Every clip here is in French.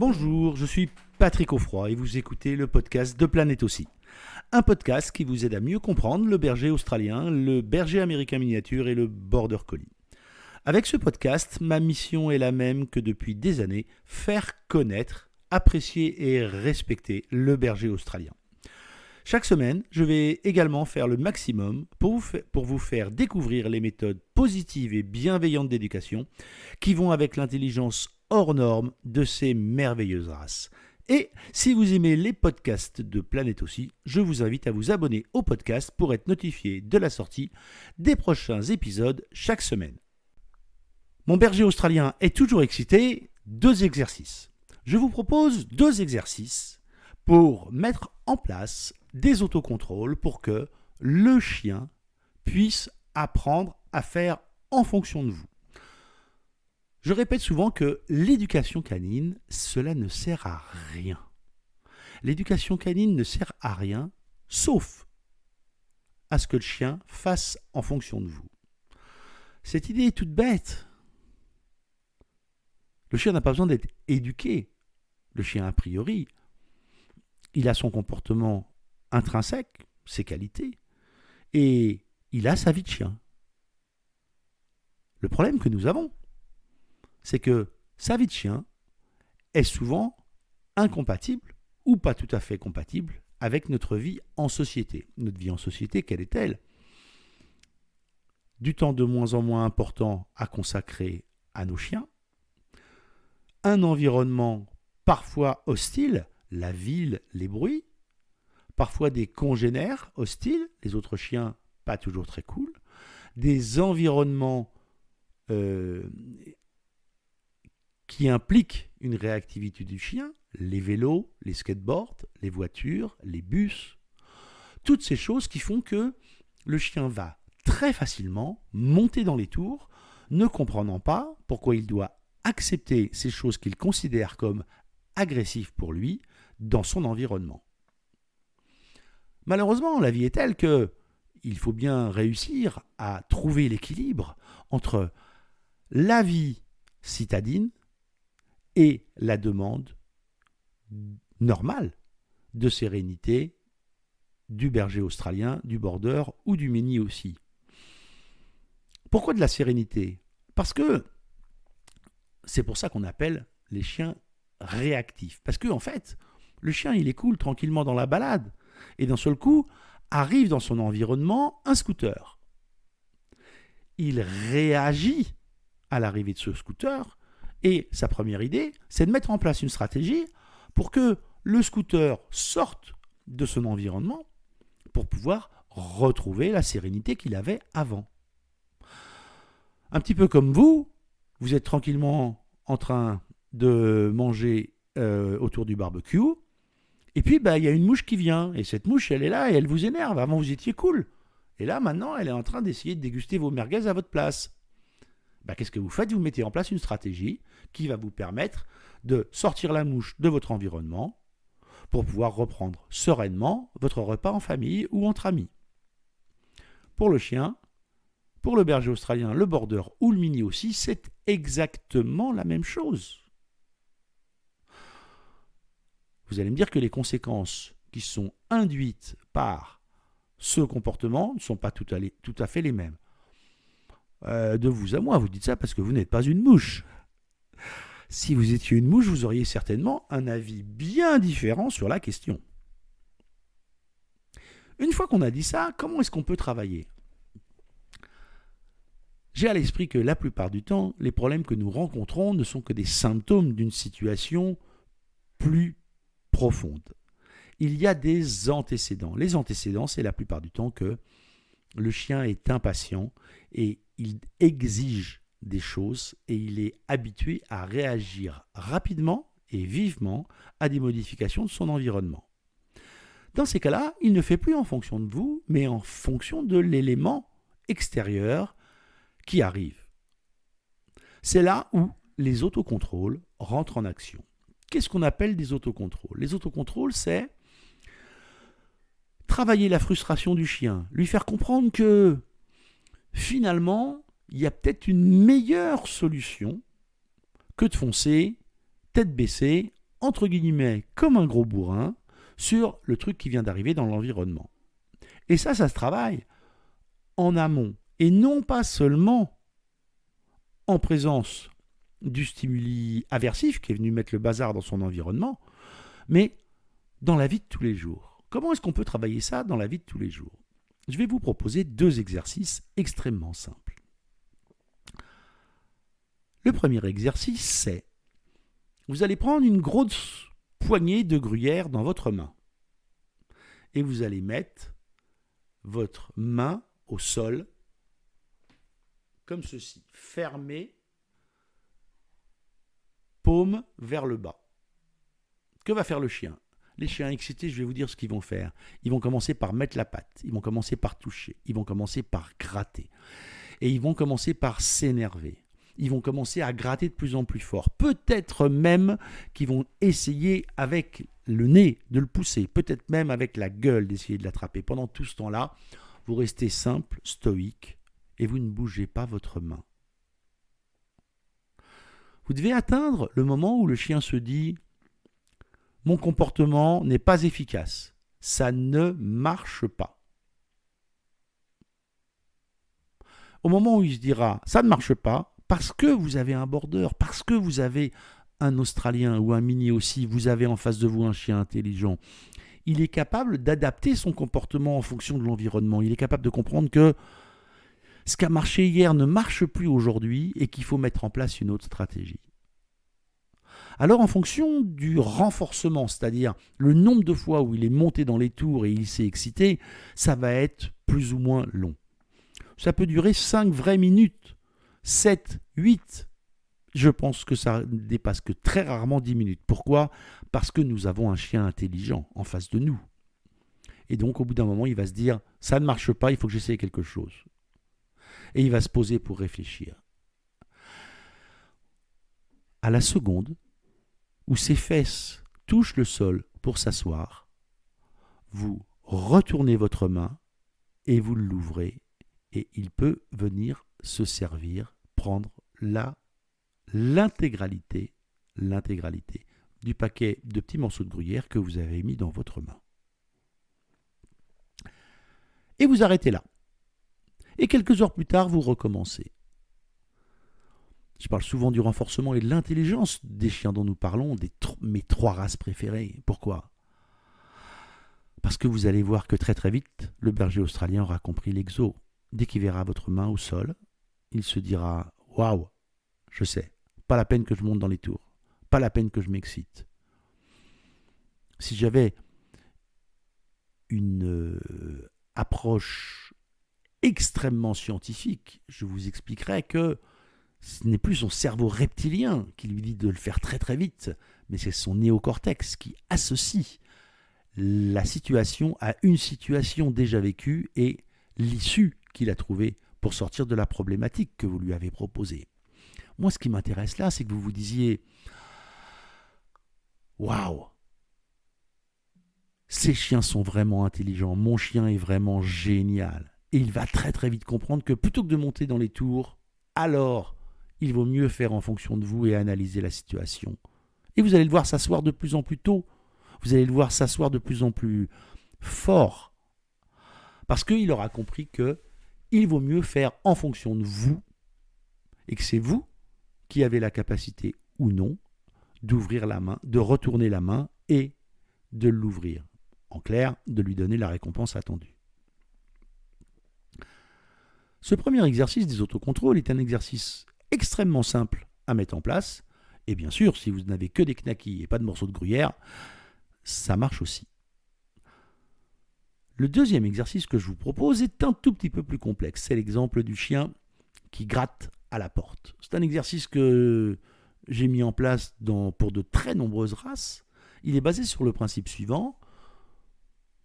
Bonjour, je suis Patrick Offroy et vous écoutez le podcast de Planète aussi. Un podcast qui vous aide à mieux comprendre le berger australien, le berger américain miniature et le border collie. Avec ce podcast, ma mission est la même que depuis des années, faire connaître, apprécier et respecter le berger australien. Chaque semaine, je vais également faire le maximum pour vous faire découvrir les méthodes positives et bienveillantes d'éducation qui vont avec l'intelligence hors norme de ces merveilleuses races. Et si vous aimez les podcasts de Planète aussi, je vous invite à vous abonner au podcast pour être notifié de la sortie des prochains épisodes chaque semaine. Mon berger australien est toujours excité, 2 exercices. Je vous propose 2 exercices pour mettre en place des autocontrôles pour que le chien puisse apprendre à faire en fonction de vous. Je répète souvent que l'éducation canine, cela ne sert à rien. L'éducation canine ne sert à rien, sauf à ce que le chien fasse en fonction de vous. Cette idée est toute bête. Le chien n'a pas besoin d'être éduqué. Le chien, a priori, il a son comportement intrinsèque, ses qualités, et il a sa vie de chien. Le problème que nous avons, c'est que sa vie de chien est souvent incompatible ou pas tout à fait compatible avec notre vie en société. Notre vie en société, quelle est-elle ? Du temps de moins en moins important à consacrer à nos chiens, un environnement parfois hostile, la ville, les bruits, parfois des congénères hostiles, les autres chiens pas toujours très cool, des environnements qui impliquent une réactivité du chien, les vélos, les skateboards, les voitures, les bus, toutes ces choses qui font que le chien va très facilement monter dans les tours, ne comprenant pas pourquoi il doit accepter ces choses qu'il considère comme agressives pour lui dans son environnement. Malheureusement, la vie est telle que il faut bien réussir à trouver l'équilibre entre la vie citadine et la demande normale de sérénité du berger australien, du border ou du mini aussi. Pourquoi de la sérénité ? Parce que c'est pour ça qu'on appelle les chiens réactifs. Parce que en fait, le chien il est cool tranquillement dans la balade et d'un seul coup arrive dans son environnement un scooter. Il réagit à l'arrivée de ce scooter et sa première idée, c'est de mettre en place une stratégie pour que le scooter sorte de son environnement pour pouvoir retrouver la sérénité qu'il avait avant. Un petit peu comme vous êtes tranquillement en train de manger autour du barbecue, et puis il y a une mouche qui vient, et cette mouche elle est là et elle vous énerve. Avant vous étiez cool, et là maintenant elle est en train d'essayer de déguster vos merguez à votre place. Qu'est-ce que vous faites ? Vous mettez en place une stratégie qui va vous permettre de sortir la mouche de votre environnement pour pouvoir reprendre sereinement votre repas en famille ou entre amis. Pour le chien, pour le berger australien, le border ou le mini aussi, c'est exactement la même chose. Vous allez me dire que les conséquences qui sont induites par ce comportement ne sont pas tout à fait les mêmes. De vous à moi, vous dites ça parce que vous n'êtes pas une mouche. Si vous étiez une mouche, vous auriez certainement un avis bien différent sur la question. Une fois qu'on a dit ça, comment est-ce qu'on peut travailler ? J'ai à l'esprit que la plupart du temps, les problèmes que nous rencontrons ne sont que des symptômes d'une situation plus profonde. Il y a des antécédents. Les antécédents, c'est la plupart du temps que le chien est impatient et il exige des choses et il est habitué à réagir rapidement et vivement à des modifications de son environnement. Dans ces cas-là, il ne fait plus en fonction de vous, mais en fonction de l'élément extérieur qui arrive. C'est là où les autocontrôles rentrent en action. Qu'est-ce qu'on appelle des autocontrôles ? Les autocontrôles, c'est travailler la frustration du chien, lui faire comprendre que finalement, il y a peut-être une meilleure solution que de foncer tête baissée entre guillemets, comme un gros bourrin sur le truc qui vient d'arriver dans l'environnement. Et ça se travaille en amont, et non pas seulement en présence du stimuli aversif qui est venu mettre le bazar dans son environnement, mais dans la vie de tous les jours. Comment est-ce qu'on peut travailler ça dans la vie de tous les jours ? Je vais vous proposer 2 exercices extrêmement simples. Le premier exercice, c'est vous allez prendre une grosse poignée de gruyère dans votre main et vous allez mettre votre main au sol comme ceci, fermée, paume vers le bas. Que va faire le chien ? Les chiens excités, je vais vous dire ce qu'ils vont faire. Ils vont commencer par mettre la patte, ils vont commencer par toucher, ils vont commencer par gratter. Et ils vont commencer par s'énerver. Ils vont commencer à gratter de plus en plus fort. Peut-être même qu'ils vont essayer avec le nez de le pousser. Peut-être même avec la gueule d'essayer de l'attraper. Pendant tout ce temps-là, vous restez simple, stoïque, et vous ne bougez pas votre main. Vous devez atteindre le moment où le chien se dit « Mon comportement n'est pas efficace. Ça ne marche pas. » Au moment où il se dira « Ça ne marche pas », parce que vous avez un border, parce que vous avez un Australien ou un mini aussi, vous avez en face de vous un chien intelligent, il est capable d'adapter son comportement en fonction de l'environnement. Il est capable de comprendre que ce qui a marché hier ne marche plus aujourd'hui et qu'il faut mettre en place une autre stratégie. Alors en fonction du renforcement, c'est-à-dire le nombre de fois où il est monté dans les tours et il s'est excité, ça va être plus ou moins long. Ça peut durer 5 vraies minutes, 7, 8. Je pense que ça ne dépasse que très rarement 10 minutes. Pourquoi ? Parce que nous avons un chien intelligent en face de nous. Et donc au bout d'un moment, il va se dire « ça ne marche pas, il faut que j'essaie quelque chose ». Et il va se poser pour réfléchir. À la seconde où ses fesses touchent le sol pour s'asseoir, vous retournez votre main et vous l'ouvrez et il peut venir se servir, prendre l'intégralité du paquet de petits morceaux de gruyère que vous avez mis dans votre main. Et vous arrêtez là. Et quelques heures plus tard, vous recommencez. Je parle souvent du renforcement et de l'intelligence des chiens dont nous parlons, mes 3 races préférées. Pourquoi ? Parce que vous allez voir que très très vite, le berger australien aura compris l'exo. Dès qu'il verra votre main au sol, il se dira « Waouh, je sais, pas la peine que je monte dans les tours, pas la peine que je m'excite. » Si j'avais une approche extrêmement scientifique, je vous expliquerais que ce n'est plus son cerveau reptilien qui lui dit de le faire très très vite, mais c'est son néocortex qui associe la situation à une situation déjà vécue et l'issue qu'il a trouvée pour sortir de la problématique que vous lui avez proposée. Moi, ce qui m'intéresse là, c'est que vous vous disiez « Waouh, ces chiens sont vraiment intelligents, mon chien est vraiment génial. » Et il va très très vite comprendre que plutôt que de monter dans les tours, alors il vaut mieux faire en fonction de vous et analyser la situation. Et vous allez le voir s'asseoir de plus en plus tôt. Vous allez le voir s'asseoir de plus en plus fort. Parce qu'il aura compris qu'il vaut mieux faire en fonction de vous et que c'est vous qui avez la capacité ou non d'ouvrir la main, de retourner la main et de l'ouvrir. En clair, de lui donner la récompense attendue. Ce premier exercice des autocontrôles est un exercice extrêmement simple à mettre en place. Et bien sûr, si vous n'avez que des knackis et pas de morceaux de gruyère, ça marche aussi. Le deuxième exercice que je vous propose est un tout petit peu plus complexe. C'est l'exemple du chien qui gratte à la porte. C'est un exercice que j'ai mis en place pour de très nombreuses races. Il est basé sur le principe suivant.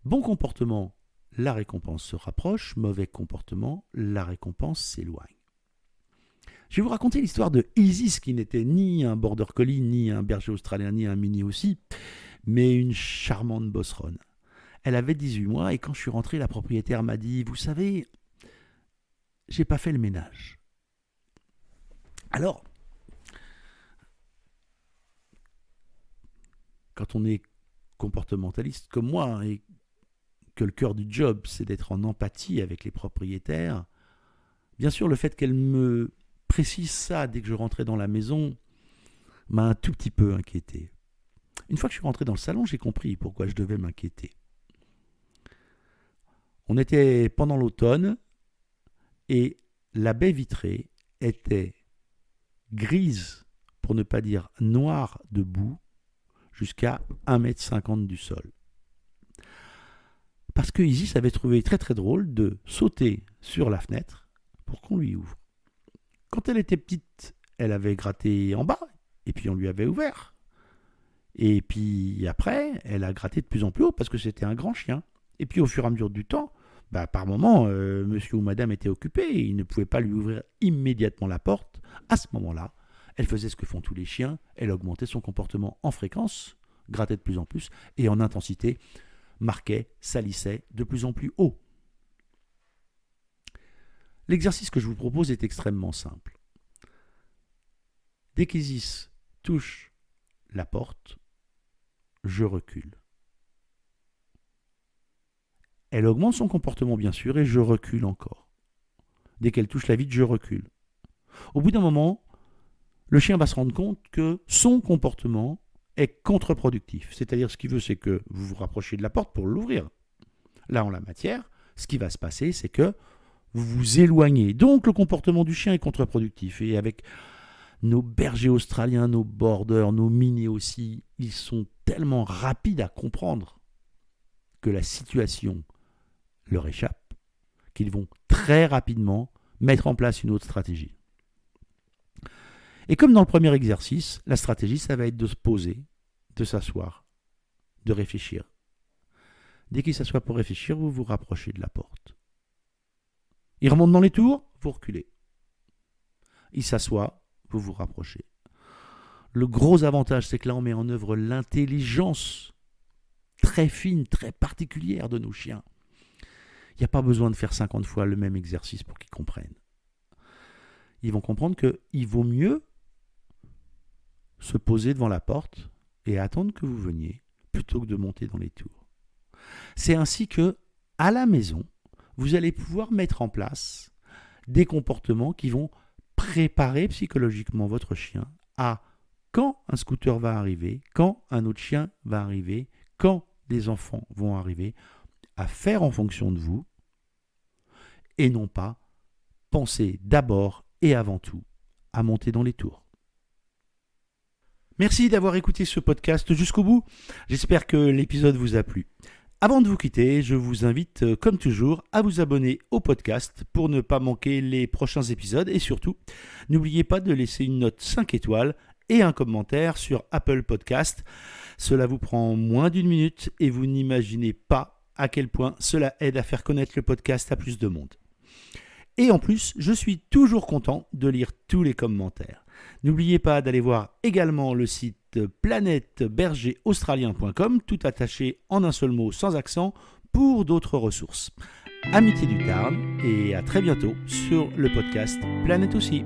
Bon comportement, la récompense se rapproche. Mauvais comportement, la récompense s'éloigne. Je vais vous raconter l'histoire de Isis, qui n'était ni un border collie, ni un berger australien, ni un mini aussi, mais une charmante bosseronne. Elle avait 18 mois et quand je suis rentré, la propriétaire m'a dit « Vous savez, j'ai pas fait le ménage. » Alors, quand on est comportementaliste comme moi, hein, et que le cœur du job, c'est d'être en empathie avec les propriétaires, bien sûr, le fait qu'elle me précise ça dès que je rentrais dans la maison m'a un tout petit peu inquiété. Une fois que je suis rentré dans le salon, j'ai compris pourquoi je devais m'inquiéter. On était pendant l'automne et la baie vitrée était grise, pour ne pas dire noire de boue, jusqu'à 1,50 m du sol. Parce que Isis avait trouvé très très drôle de sauter sur la fenêtre pour qu'on lui ouvre. Quand elle était petite, elle avait gratté en bas, et puis on lui avait ouvert. Et puis après, elle a gratté de plus en plus haut, parce que c'était un grand chien. Et puis au fur et à mesure du temps, par moment, monsieur ou madame était occupé, et il ne pouvait pas lui ouvrir immédiatement la porte. À ce moment-là, elle faisait ce que font tous les chiens, elle augmentait son comportement en fréquence, grattait de plus en plus, et en intensité, marquait, salissait de plus en plus haut. L'exercice que je vous propose est extrêmement simple. Dès qu'Isis touche la porte, je recule. Elle augmente son comportement bien sûr et je recule encore. Dès qu'elle touche la vitre, je recule. Au bout d'un moment, le chien va se rendre compte que son comportement est contre-productif. C'est-à-dire ce qu'il veut, c'est que vous vous rapprochiez de la porte pour l'ouvrir. Là, en la matière, ce qui va se passer, c'est que vous vous éloignez. Donc, le comportement du chien est contre-productif. Et avec nos bergers australiens, nos borders, nos minés aussi, ils sont tellement rapides à comprendre que la situation leur échappe, qu'ils vont très rapidement mettre en place une autre stratégie. Et comme dans le premier exercice, la stratégie, ça va être de se poser, de s'asseoir, de réfléchir. Dès qu'il s'assoit pour réfléchir, vous vous rapprochez de la porte. Il remonte dans les tours, vous reculez. Il s'assoit, vous vous rapprochez. Le gros avantage, c'est que là, on met en œuvre l'intelligence très fine, très particulière de nos chiens. Il n'y a pas besoin de faire 50 fois le même exercice pour qu'ils comprennent. Ils vont comprendre qu'il vaut mieux se poser devant la porte et attendre que vous veniez plutôt que de monter dans les tours. C'est ainsi que, à la maison, vous allez pouvoir mettre en place des comportements qui vont préparer psychologiquement votre chien à quand un scooter va arriver, quand un autre chien va arriver, quand des enfants vont arriver, à faire en fonction de vous et non pas penser d'abord et avant tout à monter dans les tours. Merci d'avoir écouté ce podcast jusqu'au bout. J'espère que l'épisode vous a plu. Avant de vous quitter, je vous invite, comme toujours, à vous abonner au podcast pour ne pas manquer les prochains épisodes et surtout, n'oubliez pas de laisser une note 5 étoiles et un commentaire sur Apple Podcast. Cela vous prend moins d'1 minute et vous n'imaginez pas à quel point cela aide à faire connaître le podcast à plus de monde. Et en plus, je suis toujours content de lire tous les commentaires. N'oubliez pas d'aller voir également le site planètebergeraustralien.com, tout attaché en un seul mot sans accent, pour d'autres ressources. Amitié du Tarn et à très bientôt sur le podcast Planète aussi.